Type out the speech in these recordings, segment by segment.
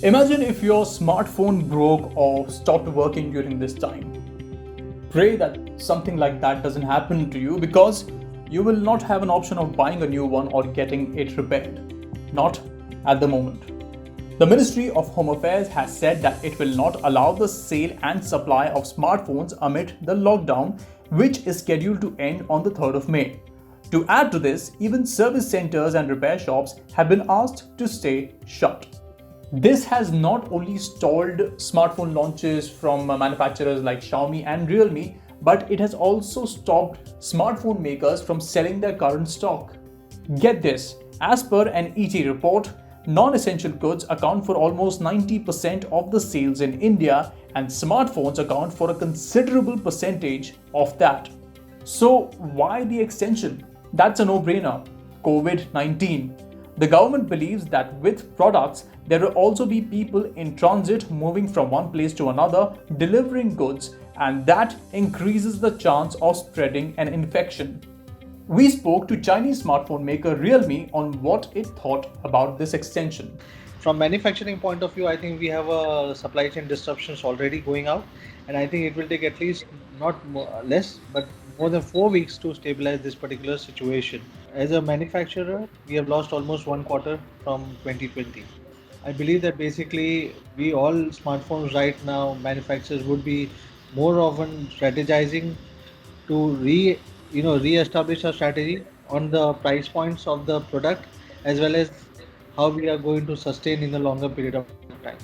Imagine if your smartphone broke or stopped working during this time. Pray that something like that doesn't happen to you, because you will not have an option of buying a new one or getting it repaired. Not at the moment. The Ministry of Home Affairs has said that it will not allow the sale and supply of smartphones amid the lockdown, which is scheduled to end on the 3rd of May. To add to this, even service centers and repair shops have been asked to stay shut. This has not only stalled smartphone launches from manufacturers like Xiaomi and Realme, but it has also stopped smartphone makers from selling their current stock. Get this, as per an ET report, non-essential goods account for almost 90% of the sales in India, and smartphones account for a considerable percentage of that. So why the extension? That's a no-brainer. COVID-19. The government believes that with products, there will also be people in transit moving from one place to another, delivering goods, and that increases the chance of spreading an infection. We spoke to Chinese smartphone maker Realme on what it thought about this extension. From manufacturing point of view, I think we have a supply chain disruptions already going out, and I think it will take at least not less, but more than 4 weeks to stabilize this particular situation. As a manufacturer, we have lost almost one quarter from 2020. I believe that basically we all smartphones right now manufacturers would be more often strategizing to re-establish our strategy on the price points of the product, as well as how we are going to sustain in the longer period of time.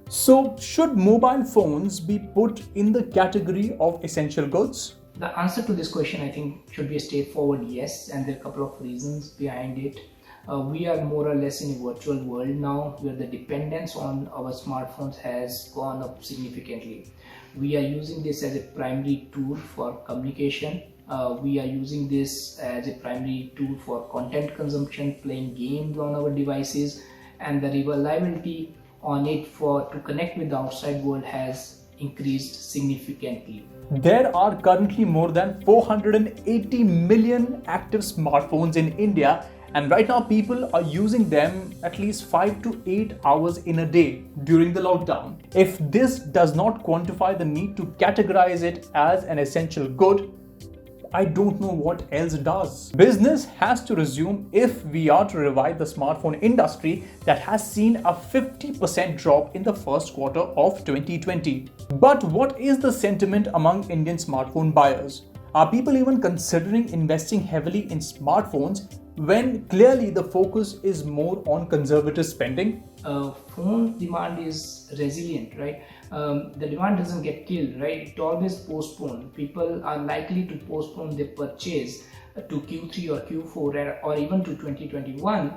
So, should mobile phones be put in the category of essential goods? The answer to this question, I think, should be a straightforward yes, and there are a couple of reasons behind it. We are more or less in a virtual world now, where the dependence on our smartphones has gone up significantly. We are using this as a primary tool for communication. We are using this as a primary tool for content consumption, playing games on our devices, and the reliability on it to connect with the outside world has increased significantly. There are currently more than 480 million active smartphones in India, and right now people are using them at least 5 to 8 hours in a day during the lockdown. If this does not quantify the need to categorize it as an essential good, I don't know what else does. Business has to resume if we are to revive the smartphone industry that has seen a 50% drop in the first quarter of 2020. But what is the sentiment among Indian smartphone buyers? Are people even considering investing heavily in smartphones when clearly the focus is more on conservative spending? Phone demand is resilient, right? The demand doesn't get killed, right? It always postponed. People are likely to postpone their purchase to Q3 or Q4 or even to 2021.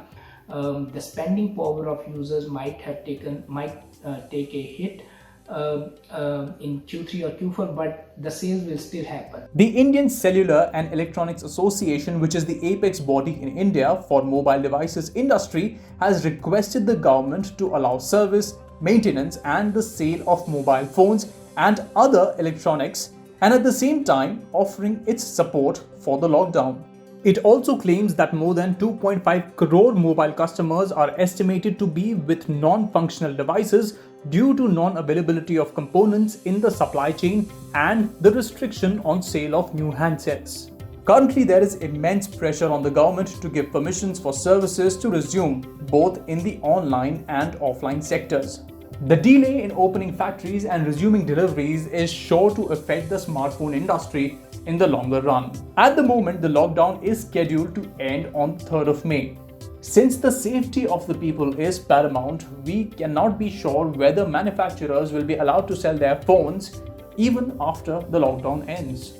The spending power of users might take a hit in Q3 or Q4, but the sales will still happen. The Indian Cellular and Electronics Association, which is the apex body in India for mobile devices industry, has requested the government to allow service, maintenance and the sale of mobile phones and other electronics, and at the same time offering its support for the lockdown. It also claims that more than 2.5 crore mobile customers are estimated to be with non-functional devices due to non-availability of components in the supply chain and the restriction on sale of new handsets. Currently, there is immense pressure on the government to give permissions for services to resume both in the online and offline sectors. The delay in opening factories and resuming deliveries is sure to affect the smartphone industry in the longer run. At the moment, the lockdown is scheduled to end on 3rd of May. Since the safety of the people is paramount, we cannot be sure whether manufacturers will be allowed to sell their phones even after the lockdown ends.